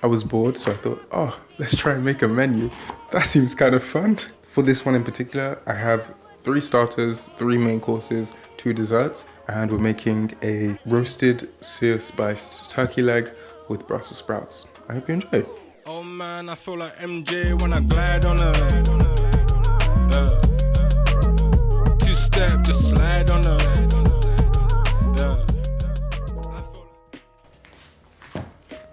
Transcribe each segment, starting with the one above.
I was bored, so I thought, oh, let's try and make a menu. That seems kind of fun. For this one in particular, I have 3 starters, 3 main courses, 2 desserts, and we're making a roasted Suya Spice turkey leg with Brussels sprouts. I hope you enjoy. Oh man, I feel like MJ when I glide on her. Two-step, just slide on her.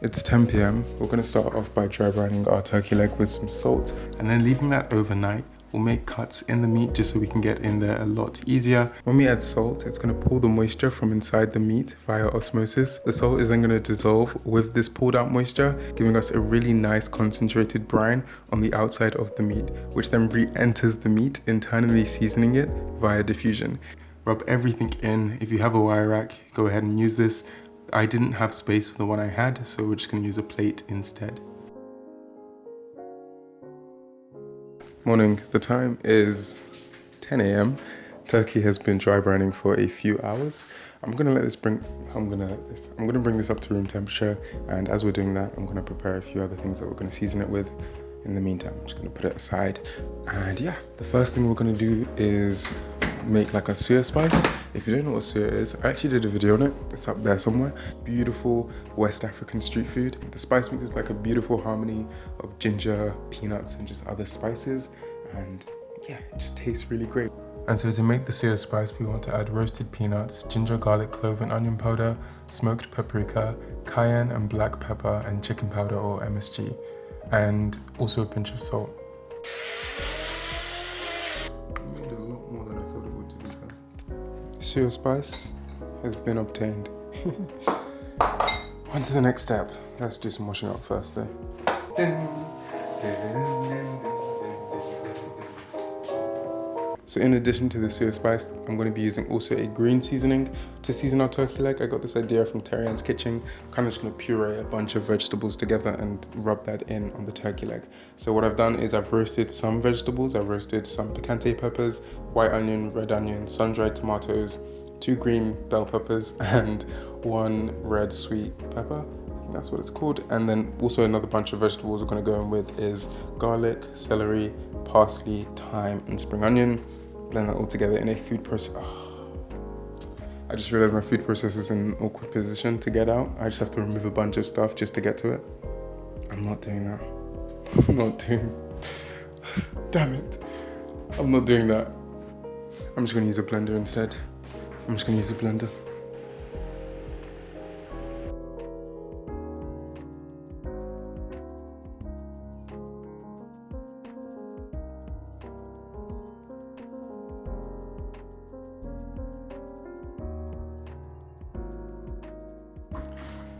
It's 10 p.m. We're gonna start off by dry brining our turkey leg with some salt and then leaving that overnight. We'll make cuts in the meat just so we can get in there a lot easier. When we add salt, it's gonna pull the moisture from inside the meat via osmosis. The salt is then gonna dissolve with this pulled out moisture, giving us a really nice concentrated brine on the outside of the meat, which then re-enters the meat, internally seasoning it via diffusion. Rub everything in. If you have a wire rack, go ahead and use this. I didn't have space for the one I had, so we're just gonna use a plate instead. Morning, the time is 10 a.m. Turkey has been dry brining for a few hours. I'm gonna bring this up to room temperature, and as we're doing that, I'm gonna prepare a few other things that we're gonna season it with. In the meantime, I'm just gonna put it aside. And yeah, the first thing we're gonna do is make like a Suya Spice. If you don't know what Suya is, I actually did a video on it. It's up there somewhere. Beautiful West African street food. The spice mix is like a beautiful harmony of ginger, peanuts, and just other spices. And yeah, it just tastes really great. And so to make the Suya Spice, we want to add roasted peanuts, ginger, garlic, clove, and onion powder, smoked paprika, cayenne and black pepper, and chicken powder or MSG, and also a pinch of salt. Suya Spice has been obtained. On to the next step. Let's do some washing up first though. So in addition to the Suya Spice, I'm going to be using also a green seasoning to season our turkey leg. I got this idea from Terrian's kitchen. I'm kind of just going to puree a bunch of vegetables together and rub that in on the turkey leg. So what I've done is I've roasted some vegetables. I've roasted some picante peppers, white onion, red onion, sun-dried tomatoes, 2 green bell peppers, and 1 red sweet pepper. I think that's what it's called. And then also another bunch of vegetables we're going to go in with is garlic, celery, parsley, thyme, and spring onion. Blend that all together in a food processor. I just realized my food processor is in an awkward position to get out. I just have to remove a bunch of stuff just to get to it. I'm not doing that. Damn it. I'm not doing that. I'm just gonna use a blender instead. I'm just gonna use a blender.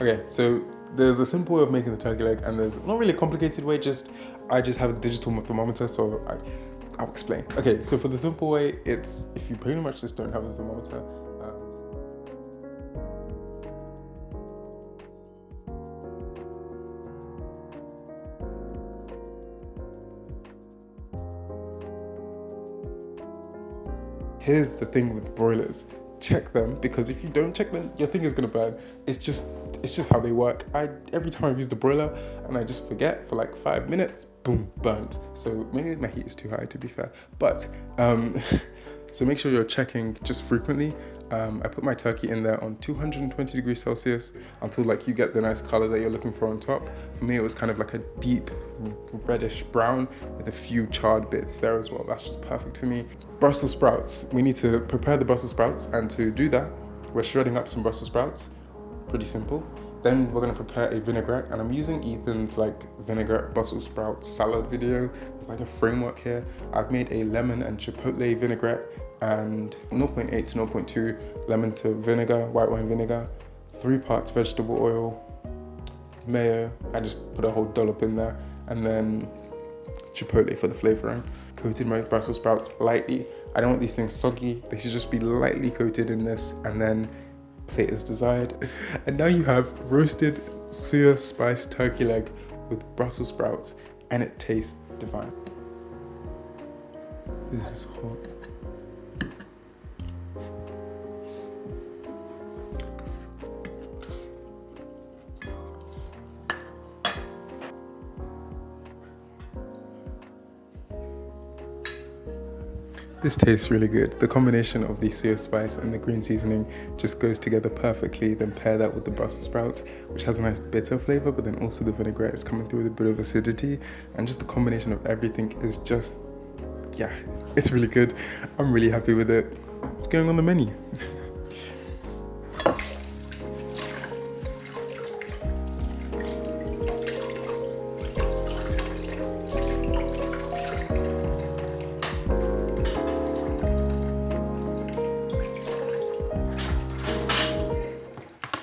Okay, so there's a simple way of making the turkey leg, and there's not really a complicated way, I just have a digital thermometer, so I'll explain. Okay, so for the simple way, it's if you pretty much just don't have the thermometer, here's the thing with broilers. Check them, because if you don't check them, your thing is gonna burn. It's just how they work. Every time I've used the broiler and I just forget for like 5 minutes, boom, burnt. So maybe my heat is too high, to be fair. But so make sure you're checking just frequently. I put my turkey in there on 220 degrees Celsius until like you get the nice color that you're looking for on top. For me, it was kind of like a deep reddish brown with a few charred bits there as well. That's just perfect for me. Brussels sprouts. We need to prepare the Brussels sprouts, and to do that, we're shredding up some Brussels sprouts. Pretty simple. Then we're gonna prepare a vinaigrette, and I'm using Ethan's like vinaigrette Brussels sprout salad video. It's like a framework here. I've made a lemon and chipotle vinaigrette, and 0.8 to 0.2 lemon to vinegar, white wine vinegar, 3 parts vegetable oil, mayo. I just put a whole dollop in there, and then chipotle for the flavoring. Coated my Brussels sprouts lightly. I don't want these things soggy. They should just be lightly coated in this, and then plate as desired. And now you have roasted Suya Spice turkey leg with Brussels sprouts, and it tastes divine. This is hot. This tastes really good. The combination of the Suya Spice and the green seasoning just goes together perfectly. Then pair that with the Brussels sprouts, which has a nice bitter flavor, but then also the vinaigrette is coming through with a bit of acidity. And just the combination of everything is just, yeah, it's really good. I'm really happy with it. It's going on the menu.